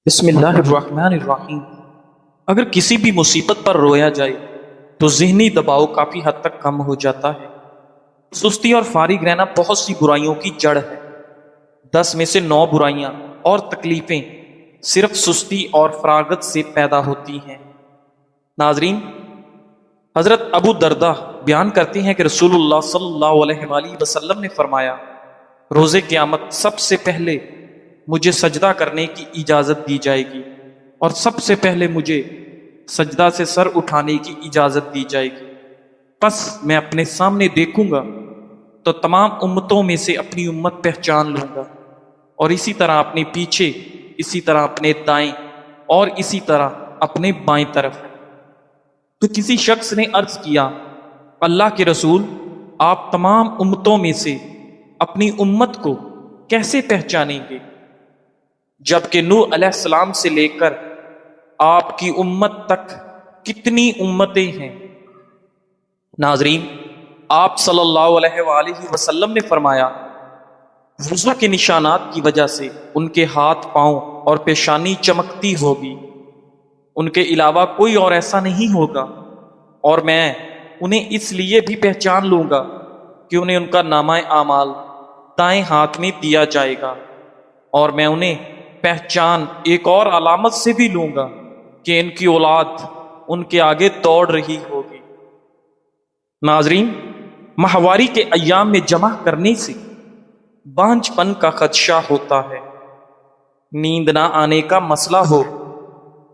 بسم اللہ الرحمن الرحیم۔ اگر کسی بھی مصیبت پر رویا جائے تو ذہنی دباؤ کافی حد تک کم ہو جاتا ہے۔ سستی اور فارغ رہنا بہت سی برائیوں کی جڑ ہے۔ 10 میں سے 9 برائیاں اور تکلیفیں صرف سستی اور فراغت سے پیدا ہوتی ہیں۔ ناظرین، حضرت ابو دردہ بیان کرتے ہیں کہ رسول اللہ صلی اللہ علیہ وآلہ وسلم نے فرمایا، روز قیامت سب سے پہلے مجھے سجدہ کرنے کی اجازت دی جائے گی اور سب سے پہلے مجھے سجدہ سے سر اٹھانے کی اجازت دی جائے گی۔ پس میں اپنے سامنے دیکھوں گا تو تمام امتوں میں سے اپنی امت پہچان لوں گا، اور اسی طرح اپنے پیچھے، اسی طرح اپنے دائیں، اور اسی طرح اپنے بائیں طرف۔ تو کسی شخص نے عرض کیا، اللہ کے رسول، آپ تمام امتوں میں سے اپنی امت کو کیسے پہچانیں گے، جبکہ نوح علیہ السلام سے لے کر آپ کی امت تک کتنی امتیں ہیں؟ ناظرین، آپ صلی اللہ علیہ وآلہ وسلم نے فرمایا، وضو کے نشانات کی وجہ سے ان کے ہاتھ، پاؤں اور پیشانی چمکتی ہوگی، ان کے علاوہ کوئی اور ایسا نہیں ہوگا، اور میں انہیں اس لیے بھی پہچان لوں گا کہ انہیں ان کا نامہ اعمال دائیں ہاتھ میں دیا جائے گا، اور میں انہیں پہچان ایک اور علامت سے بھی لوں گا کہ ان کی اولاد ان کے آگے دوڑ رہی ہوگی۔ ناظرین، ماہواری کے ایام میں جمع کرنے سے بانجھ پن کا خدشہ ہوتا ہے۔ نیند نہ آنے کا مسئلہ ہو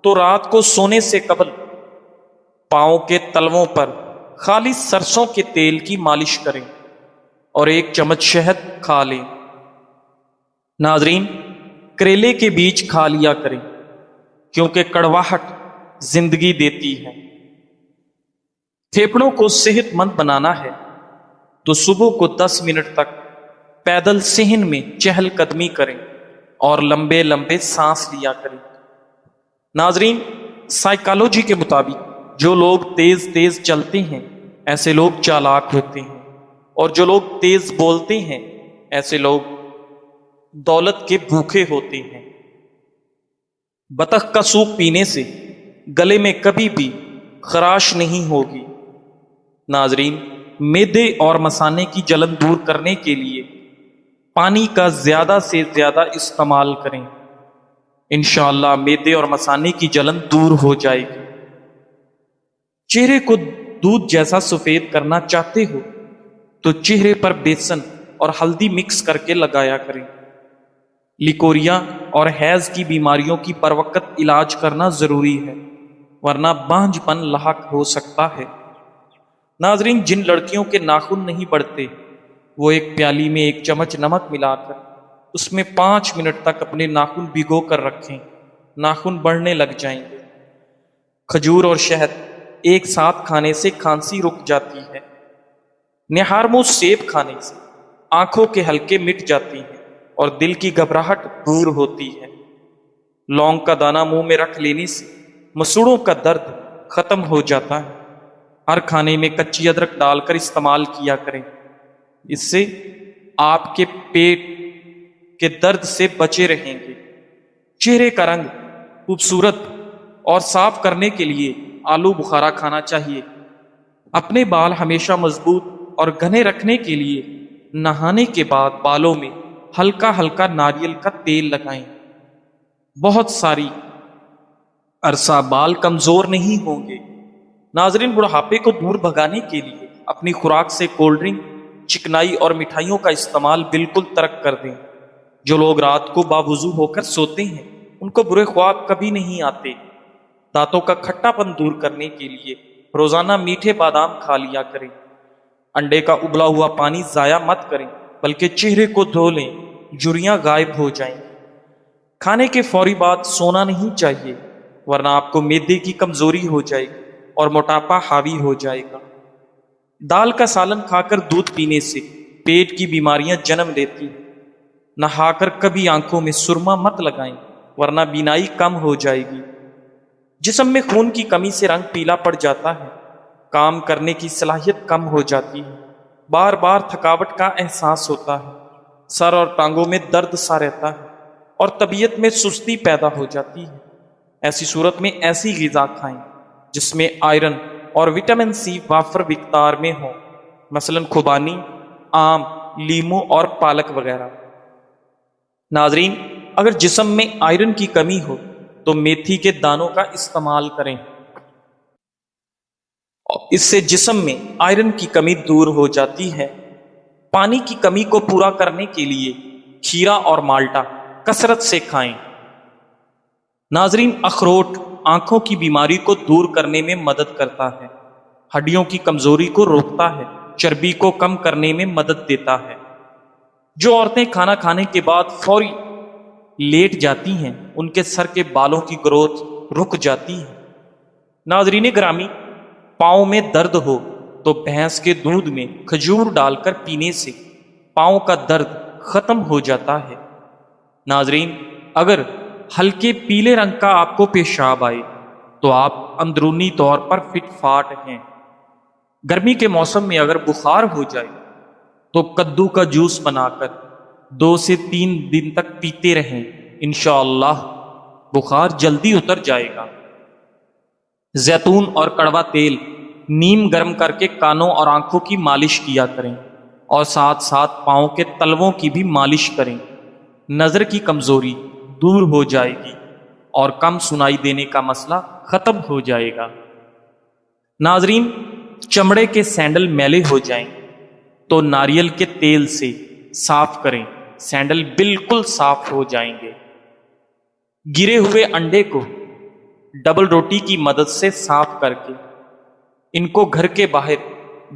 تو رات کو سونے سے قبل پاؤں کے تلووں پر خالص سرسوں کے تیل کی مالش کریں اور 1 چمچ شہد کھا لیں۔ ناظرین، کریلے کے بیج کھا لیا کریں کیونکہ کڑواہٹ زندگی دیتی ہے۔ پھیپھڑوں کو صحت مند بنانا ہے تو صبح کو 10 منٹ تک پیدل صحن میں چہل قدمی کریں اور لمبے لمبے سانس لیا کریں۔ ناظرین، سائیکالوجی کے مطابق جو لوگ تیز تیز چلتے ہیں ایسے لوگ چالاک ہوتے ہیں، اور جو لوگ تیز بولتے ہیں ایسے لوگ دولت کے بھوکے ہوتے ہیں۔ بطخ کا سوپ پینے سے گلے میں کبھی بھی خراش نہیں ہوگی۔ ناظرین، معدے اور مثانے کی جلن دور کرنے کے لیے پانی کا زیادہ سے زیادہ استعمال کریں، انشاءاللہ معدے اور مثانے کی جلن دور ہو جائے گی۔ چہرے کو دودھ جیسا سفید کرنا چاہتے ہو تو چہرے پر بیسن اور ہلدی مکس کر کے لگایا کریں۔ لیکوریا اور حیض کی بیماریوں کی بروقت علاج کرنا ضروری ہے، ورنہ بانجھ پن لاحق ہو سکتا ہے۔ ناظرین، جن لڑکیوں کے ناخن نہیں بڑھتے وہ ایک پیالی میں 1 چمچ نمک ملا کر اس میں 5 منٹ تک اپنے ناخن بھگو کر رکھیں، ناخن بڑھنے لگ جائیں گے۔ کھجور اور شہد ایک ساتھ کھانے سے کھانسی رک جاتی ہے۔ نہارمو سیب کھانے سے آنکھوں کے حلقے مٹ جاتی ہیں اور دل کی گھبراہٹ دور ہوتی ہے۔ لونگ کا دانہ منہ میں رکھ لینے سے مسوڑوں کا درد ختم ہو جاتا ہے۔ ہر کھانے میں کچی ادرک ڈال کر استعمال کیا کریں، اس سے آپ کے پیٹ کے درد سے بچے رہیں گے۔ چہرے کا رنگ خوبصورت اور صاف کرنے کے لیے آلو بخارا کھانا چاہیے۔ اپنے بال ہمیشہ مضبوط اور گھنے رکھنے کے لیے نہانے کے بعد بالوں میں ہلکا ہلکا ناریل کا تیل لگائیں۔ بہت ساری عرصہ بال کمزور نہیں ہوں گے۔ ناظرین، بڑھاپے کو دور بھگانے کے لیے اپنی خوراک سے کولڈ ڈرنک، چکنائی اور مٹھائیوں کا استعمال بالکل ترک کر دیں۔ جو لوگ رات کو باوضو ہو کر سوتے ہیں ان کو برے خواب کبھی نہیں آتے۔ دانتوں کا کھٹا پن دور کرنے کے لیے روزانہ میٹھے بادام کھا لیا کریں۔ انڈے کا ابلا ہوا پانی ضائع مت کریں بلکہ چہرے کو دھو لیں، جھریاں غائب ہو جائیں۔ کھانے کے فوری بعد سونا نہیں چاہیے، ورنہ آپ کو معدے کی کمزوری ہو جائے گی اور موٹاپا حاوی ہو جائے گا۔ دال کا سالن کھا کر دودھ پینے سے پیٹ کی بیماریاں جنم لیتی ہیں۔ نہا کر کبھی آنکھوں میں سرما مت لگائیں ورنہ بینائی کم ہو جائے گی۔ جسم میں خون کی کمی سے رنگ پیلا پڑ جاتا ہے، کام کرنے کی صلاحیت کم ہو جاتی ہے، بار بار تھکاوٹ کا احساس ہوتا ہے، سر اور ٹانگوں میں درد سا رہتا ہے، اور طبیعت میں سستی پیدا ہو جاتی ہے۔ ایسی صورت میں ایسی غذا کھائیں جس میں آئرن اور وٹامن سی وافر مقدار میں ہو، مثلاً خوبانی، آم، لیمو اور پالک وغیرہ۔ ناظرین، اگر جسم میں آئرن کی کمی ہو تو میتھی کے دانوں کا استعمال کریں، اس سے جسم میں آئرن کی کمی دور ہو جاتی ہے۔ پانی کی کمی کو پورا کرنے کے لیے کھیرا اور مالٹا کثرت سے کھائیں۔ ناظرین، اخروٹ آنکھوں کی بیماری کو دور کرنے میں مدد کرتا ہے، ہڈیوں کی کمزوری کو روکتا ہے، چربی کو کم کرنے میں مدد دیتا ہے۔ جو عورتیں کھانا کھانے کے بعد فوری لیٹ جاتی ہیں ان کے سر کے بالوں کی گروتھ رک جاتی ہے۔ ناظرین گرامی، پاؤں میں درد ہو تو بھینس کے دودھ میں کھجور ڈال کر پینے سے پاؤں کا درد ختم ہو جاتا ہے۔ ناظرین، اگر ہلکے پیلے رنگ کا آپ کو پیشاب آئے تو آپ اندرونی طور پر فٹ فاٹ ہیں۔ گرمی کے موسم میں اگر بخار ہو جائے تو کدو کا جوس بنا کر 2 سے 3 دن تک پیتے رہیں، انشاءاللہ بخار جلدی اتر جائے گا۔ زیتون اور کڑوا تیل نیم گرم کر کے کانوں اور آنکھوں کی مالش کیا کریں اور ساتھ ساتھ پاؤں کے تلووں کی بھی مالش کریں۔ نظر کی کمزوری دور ہو جائے گی اور کم سنائی دینے کا مسئلہ ختم ہو جائے گا۔ ناظرین، چمڑے کے سینڈل میلے ہو جائیں تو ناریل کے تیل سے صاف کریں، سینڈل بالکل صاف ہو جائیں گے۔ گرے ہوئے انڈے کو ڈبل روٹی کی مدد سے صاف کر کے ان کو گھر کے باہر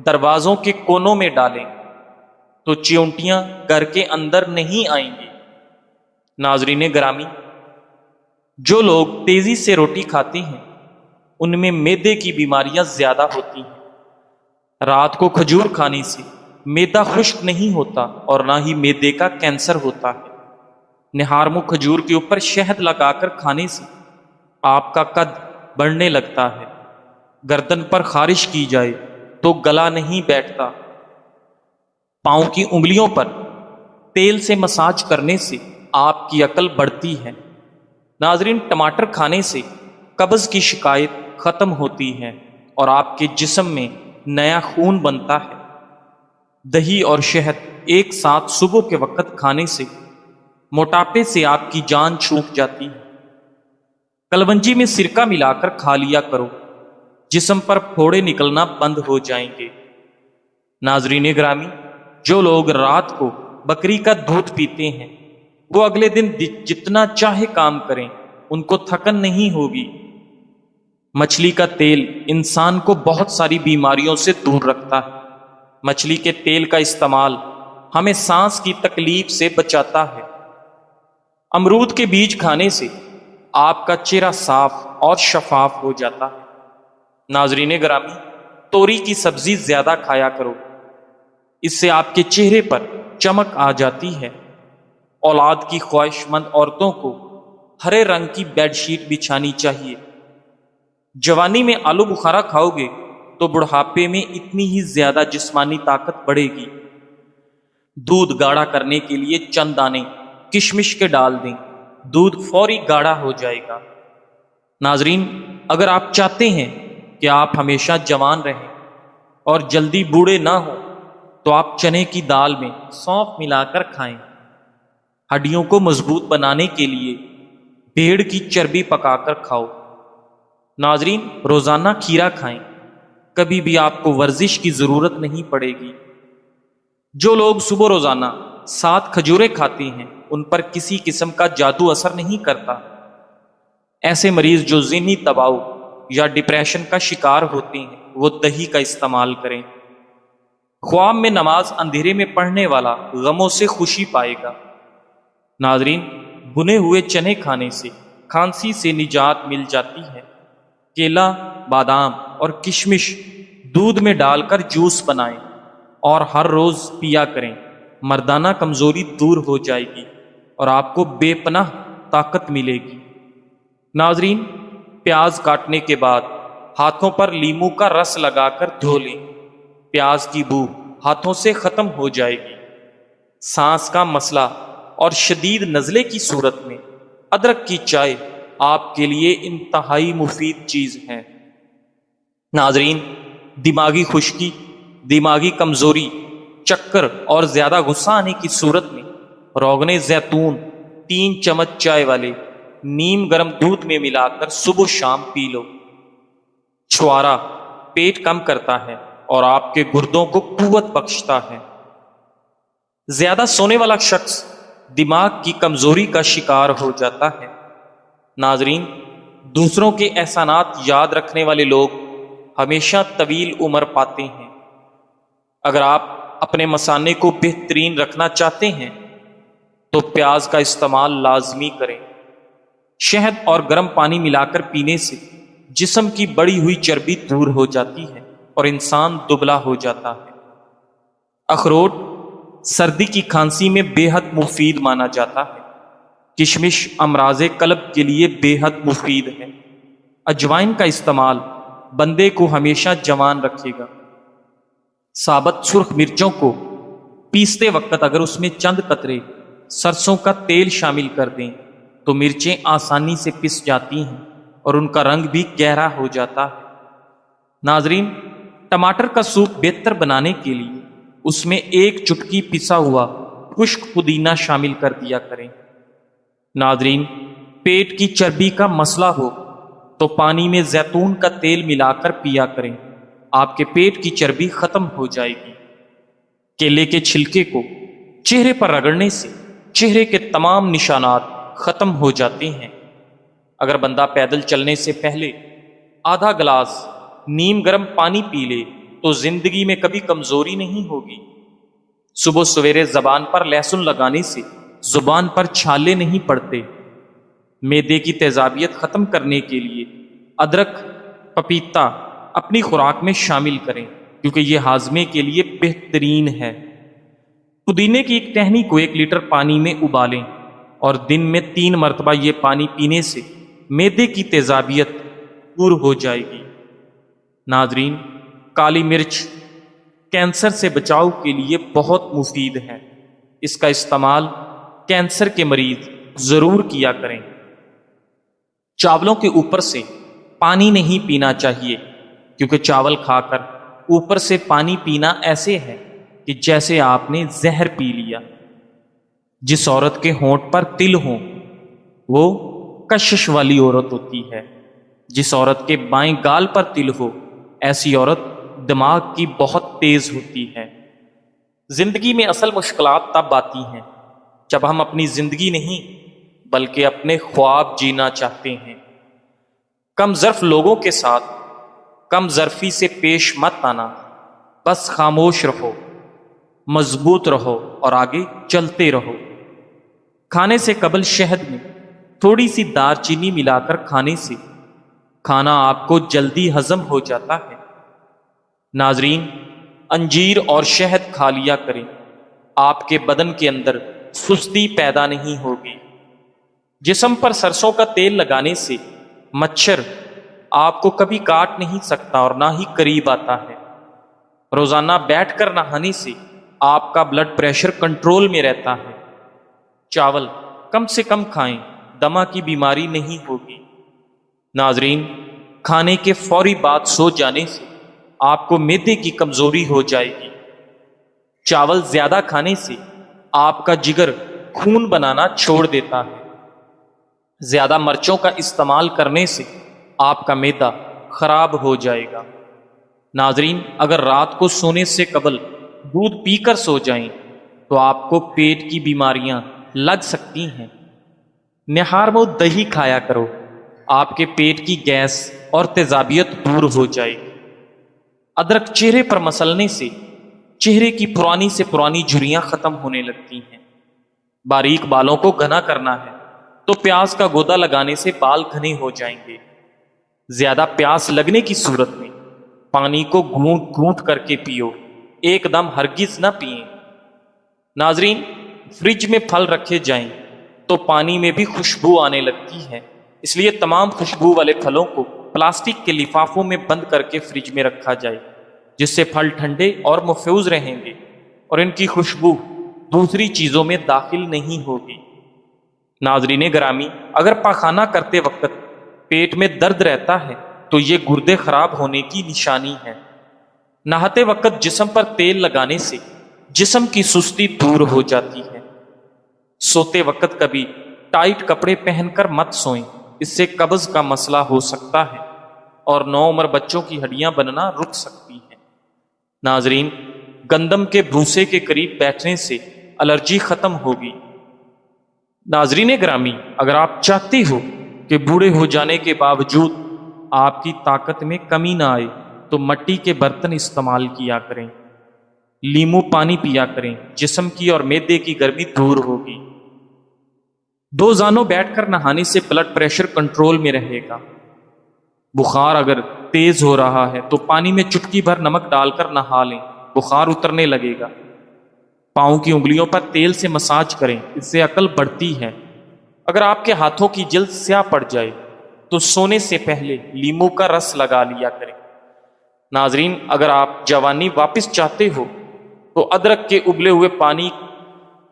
دروازوں کے کونوں میں ڈالیں تو چیونٹیاں گھر کے اندر نہیں آئیں گی۔ ناظرین گرامی، جو لوگ تیزی سے روٹی کھاتے ہیں ان میں معدے کی بیماریاں زیادہ ہوتی ہیں۔ رات کو کھجور کھانے سے معدہ خشک نہیں ہوتا اور نہ ہی معدے کا کینسر ہوتا ہے۔ نہارمو کھجور کے اوپر شہد لگا کر کھانے سے آپ کا قد بڑھنے لگتا ہے۔ گردن پر خارش کی جائے تو گلا نہیں بیٹھتا۔ پاؤں کی انگلیوں پر تیل سے مساج کرنے سے آپ کی عقل بڑھتی ہے۔ ناظرین، ٹماٹر کھانے سے قبض کی شکایت ختم ہوتی ہے اور آپ کے جسم میں نیا خون بنتا ہے۔ دہی اور شہد ایک ساتھ صبح کے وقت کھانے سے موٹاپے سے آپ کی جان چھوٹ جاتی ہے۔ کلونجی میں سرکہ ملا کر کھا لیا کرو، جسم پر پھوڑے نکلنا بند ہو جائیں گے۔ ناظرین گرامی، جو لوگ رات کو بکری کا دودھ پیتے ہیں وہ اگلے دن جتنا چاہے کام کریں ان کو تھکن نہیں ہوگی۔ مچھلی کا تیل انسان کو بہت ساری بیماریوں سے دور رکھتا ہے۔ مچھلی کے تیل کا استعمال ہمیں سانس کی تکلیف سے بچاتا ہے۔ امرود کے بیج کھانے سے آپ کا چہرہ صاف اور شفاف ہو جاتا ہے۔ ناظرین گرامی، توری کی سبزی زیادہ کھایا کرو، اس سے آپ کے چہرے پر چمک آ جاتی ہے۔ اولاد کی خواہش مند عورتوں کو ہرے رنگ کی بیڈ شیٹ بچھانی چاہیے۔ جوانی میں آلو بخارا کھاؤ گے تو بڑھاپے میں اتنی ہی زیادہ جسمانی طاقت بڑھے گی۔ دودھ گاڑھا کرنے کے لیے چند دانے کشمش کے ڈال دیں، دودھ فوری گاڑھا ہو جائے گا۔ ناظرین، اگر آپ چاہتے ہیں کہ آپ ہمیشہ جوان رہیں اور جلدی بوڑھے نہ ہوں تو آپ چنے کی دال میں سونف ملا کر کھائیں۔ ہڈیوں کو مضبوط بنانے کے لیے بھیڑ کی چربی پکا کر کھاؤ۔ ناظرین، روزانہ کھیرا کھائیں، کبھی بھی آپ کو ورزش کی ضرورت نہیں پڑے گی۔ جو لوگ صبح روزانہ 7 کھجوریں کھاتے ہیں ان پر کسی قسم کا جادو اثر نہیں کرتا۔ ایسے مریض جو ذہنی دباؤ یا ڈپریشن کا شکار ہوتے ہیں وہ دہی کا استعمال کریں۔ خواب میں نماز اندھیرے میں پڑھنے والا غموں سے خوشی پائے گا۔ ناظرین، بنے ہوئے چنے کھانے سے کھانسی سے نجات مل جاتی ہے۔ کیلا، بادام اور کشمش دودھ میں ڈال کر جوس بنائیں اور ہر روز پیا کریں، مردانہ کمزوری دور ہو جائے گی اور آپ کو بے پناہ طاقت ملے گی۔ ناظرین، پیاز کاٹنے کے بعد ہاتھوں پر لیموں کا رس لگا کر دھو لیں، پیاز کی بو ہاتھوں سے ختم ہو جائے گی۔ سانس کا مسئلہ اور شدید نزلے کی صورت میں ادرک کی چائے آپ کے لیے انتہائی مفید چیز ہے۔ ناظرین، دماغی خشکی، دماغی کمزوری، چکر اور زیادہ غصہ آنے کی صورت میں روغن زیتون 3 چمچ چائے والے نیم گرم دودھ میں ملا کر صبح و شام پی لو۔ چھوارا پیٹ کم کرتا ہے اور آپ کے گردوں کو قوت بخشتا ہے۔ زیادہ سونے والا شخص دماغ کی کمزوری کا شکار ہو جاتا ہے۔ ناظرین، دوسروں کے احسانات یاد رکھنے والے لوگ ہمیشہ طویل عمر پاتے ہیں۔ اگر آپ اپنے مثانے کو بہترین رکھنا چاہتے ہیں تو پیاز کا استعمال لازمی کریں۔ شہد اور گرم پانی ملا کر پینے سے جسم کی بڑی ہوئی چربی دور ہو جاتی ہے اور انسان دبلا ہو جاتا ہے۔ اخروٹ سردی کی کھانسی میں بے حد مفید مانا جاتا ہے۔ کشمش امراض قلب کے لیے بے حد مفید ہے۔ اجوائن کا استعمال بندے کو ہمیشہ جوان رکھے گا۔ ثابت سرخ مرچوں کو پیستے وقت اگر اس میں چند قطرے سرسوں کا تیل شامل کر دیں تو مرچیں آسانی سے پس جاتی ہیں اور ان کا رنگ بھی گہرا ہو جاتا ہے۔ ناظرین، ٹماٹر کا سوپ بہتر بنانے کے لیے اس میں 1 چٹکی پسا ہوا خشک پودینہ شامل کر دیا کریں۔ ناظرین، پیٹ کی چربی کا مسئلہ ہو تو پانی میں زیتون کا تیل ملا کر پیا کریں، آپ کے پیٹ کی چربی ختم ہو جائے گی۔ کیلے کے چھلکے کو چہرے پر رگڑنے سے چہرے کے تمام نشانات ختم ہو جاتے ہیں۔ اگر بندہ پیدل چلنے سے پہلے آدھا گلاس نیم گرم پانی پی لے تو زندگی میں کبھی کمزوری نہیں ہوگی۔ صبح سویرے زبان پر لہسن لگانے سے زبان پر چھالے نہیں پڑتے۔ معدے کی تیزابیت ختم کرنے کے لیے ادرک، پپیتا اپنی خوراک میں شامل کریں کیونکہ یہ ہاضمے کے لیے بہترین ہے۔ پودینے کی ایک ٹہنی کو 1 لیٹر پانی میں ابالیں اور دن میں 3 مرتبہ یہ پانی پینے سے معدے کی تیزابیت دور ہو جائے گی۔ ناظرین، کالی مرچ کینسر سے بچاؤ کے لیے بہت مفید ہے۔ اس کا استعمال کینسر کے مریض ضرور کیا کریں۔ چاولوں کے اوپر سے پانی نہیں پینا چاہیے کیونکہ چاول کھا کر اوپر سے پانی پینا ایسے ہے کہ جیسے آپ نے زہر پی لیا۔ جس عورت کے ہونٹ پر تل ہوں وہ کشش والی عورت ہوتی ہے۔ جس عورت کے بائیں گال پر تل ہو ایسی عورت دماغ کی بہت تیز ہوتی ہے۔ زندگی میں اصل مشکلات تب آتی ہیں جب ہم اپنی زندگی نہیں بلکہ اپنے خواب جینا چاہتے ہیں۔ کم ظرف لوگوں کے ساتھ کم ظرفی سے پیش مت آنا، بس خاموش رہو، مضبوط رہو اور آگے چلتے رہو۔ کھانے سے قبل شہد میں تھوڑی سی دار چینی ملا کر کھانے سے کھانا آپ کو جلدی ہضم ہو جاتا ہے۔ ناظرین، انجیر اور شہد کھا لیا کریں، آپ کے بدن کے اندر سستی پیدا نہیں ہوگی۔ جسم پر سرسوں کا تیل لگانے سے مچھر آپ کو کبھی کاٹ نہیں سکتا اور نہ ہی قریب آتا ہے۔ روزانہ بیٹھ کر نہانے سے آپ کا بلڈ پریشر کنٹرول میں رہتا ہے۔ چاول کم سے کم کھائیں، دمہ کی بیماری نہیں ہوگی۔ ناظرین، کھانے کے فوری بعد سو جانے سے آپ کو معدے کی کمزوری ہو جائے گی۔ چاول زیادہ کھانے سے آپ کا جگر خون بنانا چھوڑ دیتا ہے۔ زیادہ مرچوں کا استعمال کرنے سے آپ کا معدہ خراب ہو جائے گا۔ ناظرین، اگر رات کو سونے سے قبل دودھ پی کر سو جائیں تو آپ کو پیٹ کی بیماریاں لگ سکتی ہیں۔ نہار میں دہی کھایا کرو، آپ کے پیٹ کی گیس اور تیزابیت دور ہو جائے گی۔ ادرک چہرے پر مسلنے سے چہرے کی پرانی سے پرانی جھریاں ختم ہونے لگتی ہیں۔ باریک بالوں کو گھنا کرنا ہے تو پیاز کا گودا لگانے سے بال گھنے ہو جائیں گے۔ زیادہ پیاس لگنے کی صورت میں پانی کو گھونٹ گھونٹ کر کے پیو، ایک دم ہرگز نہ پئیں۔ ناظرین، فریج میں پھل رکھے جائیں تو پانی میں بھی خوشبو آنے لگتی ہے، اس لیے تمام خوشبو والے پھلوں کو پلاسٹک کے لفافوں میں بند کر کے فریج میں رکھا جائے، جس سے پھل ٹھنڈے اور محفوظ رہیں گے اور ان کی خوشبو دوسری چیزوں میں داخل نہیں ہوگی۔ ناظرین گرامی، اگر پاخانہ کرتے وقت پیٹ میں درد رہتا ہے تو یہ گردے خراب ہونے کی نشانی ہے۔ نہاتے وقت جسم پر تیل لگانے سے جسم کی سستی دور ہو جاتی ہے۔ سوتے وقت کبھی ٹائٹ کپڑے پہن کر مت سوئیں، اس سے قبض کا مسئلہ ہو سکتا ہے اور نوعمر بچوں کی ہڈیاں بننا رک سکتی ہیں۔ ناظرین، گندم کے بھوسے کے قریب بیٹھنے سے الرجی ختم ہوگی۔ ناظرین گرامی، اگر آپ چاہتے ہو کہ بوڑھے ہو جانے کے باوجود آپ کی طاقت میں کمی نہ آئے تو مٹی کے برتن استعمال کیا کریں، لیمو پانی پیا کریں، جسم کی اور معدے کی گرمی دور ہوگی۔ دو زانوں بیٹھ کر نہانے سے بلڈ پریشر کنٹرول میں رہے گا۔ بخار اگر تیز ہو رہا ہے تو پانی میں چٹکی بھر نمک ڈال کر نہا لیں، بخار اترنے لگے گا۔ پاؤں کی انگلیوں پر تیل سے مساج کریں، اس سے عقل بڑھتی ہے۔ اگر آپ کے ہاتھوں کی جلد سیاہ پڑ جائے تو سونے سے پہلے لیمو کا رس لگا لیا کریں۔ ناظرین، اگر آپ جوانی واپس چاہتے ہو تو ادرک کے ابلے ہوئے پانی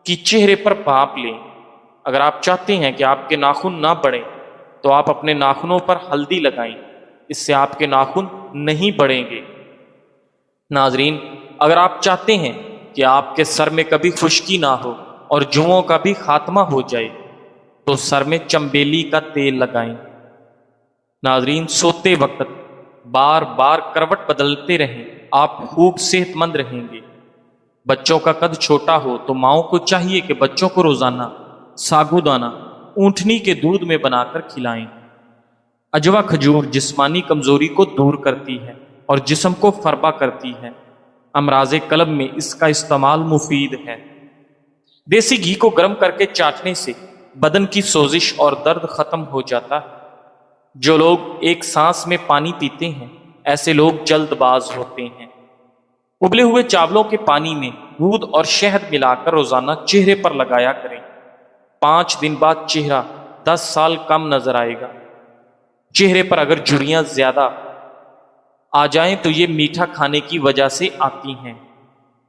کی چہرے پر بھاپ لیں۔ اگر آپ چاہتے ہیں کہ آپ کے ناخن نہ بڑھیں تو آپ اپنے ناخنوں پر ہلدی لگائیں، اس سے آپ کے ناخن نہیں بڑھیں گے۔ ناظرین، اگر آپ چاہتے ہیں کہ آپ کے سر میں کبھی خشکی نہ ہو اور جوؤں کا بھی خاتمہ ہو جائے تو سر میں چمبیلی کا تیل لگائیں۔ ناظرین، سوتے وقت بار بار کروٹ بدلتے رہیں، آپ خوب صحت مند رہیں گے۔ بچوں کا قد چھوٹا ہو تو ماؤں کو چاہیے کہ بچوں کو روزانہ ساگو دانہ اونٹنی کے دودھ میں بنا کر کھلائیں۔ اجوا کھجور جسمانی کمزوری کو دور کرتی ہے اور جسم کو فربا کرتی ہے۔ امراض قلب میں اس کا استعمال مفید ہے۔ دیسی گھی کو گرم کر کے چاٹنے سے بدن کی سوزش اور درد ختم ہو جاتا ہے۔ جو لوگ ایک سانس میں پانی پیتے ہیں ایسے لوگ جلد باز ہوتے ہیں۔ ابلے ہوئے چاولوں کے پانی میں دودھ اور شہد ملا کر روزانہ چہرے پر لگایا کریں۔ 5 دن بعد چہرہ 10 سال کم نظر آئے گا۔ چہرے پر اگر جھریاں زیادہ آ جائیں تو یہ میٹھا کھانے کی وجہ سے آتی ہیں۔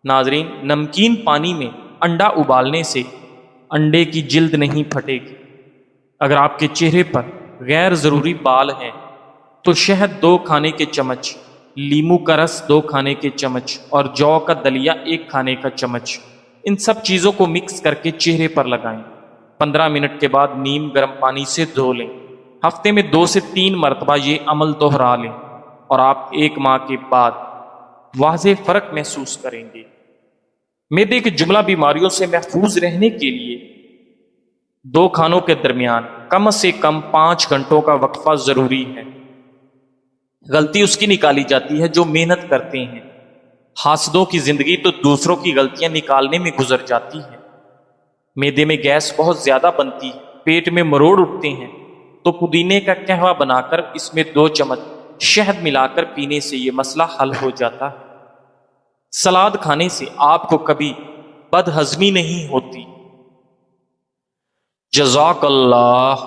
ناظرین، نمکین پانی میں انڈا ابالنے سے انڈے کی جلد نہیں پھٹے گی۔ اگر آپ کے چہرے پر غیر ضروری بال ہیں تو شہد 2 کھانے کے چمچ، لیمو کا رس 2 کھانے کے چمچ اور جو کا دلیا 1 کھانے کا چمچ، ان سب چیزوں کو مکس کر کے چہرے پر لگائیں۔ 15 منٹ کے بعد نیم گرم پانی سے دھو لیں۔ ہفتے میں 2 سے 3 مرتبہ یہ عمل دوہرا لیں اور آپ 1 ماہ کے بعد واضح فرق محسوس کریں گے۔ معدے کی جملہ بیماریوں سے محفوظ رہنے کے لیے 2 کھانوں کے درمیان کم سے کم 5 گھنٹوں کا وقفہ ضروری ہے۔ غلطی اس کی نکالی جاتی ہے جو محنت کرتے ہیں۔ حاسدوں کی زندگی تو دوسروں کی غلطیاں نکالنے میں گزر جاتی ہے۔ معدے میں گیس بہت زیادہ بنتی ہے، پیٹ میں مروڑ اٹھتے ہیں تو پودینے کا قہوہ بنا کر اس میں 2 چمچ شہد ملا کر پینے سے یہ مسئلہ حل ہو جاتا ہے۔ سلاد کھانے سے آپ کو کبھی بد ہضمی نہیں ہوتی۔ جزاک اللہ۔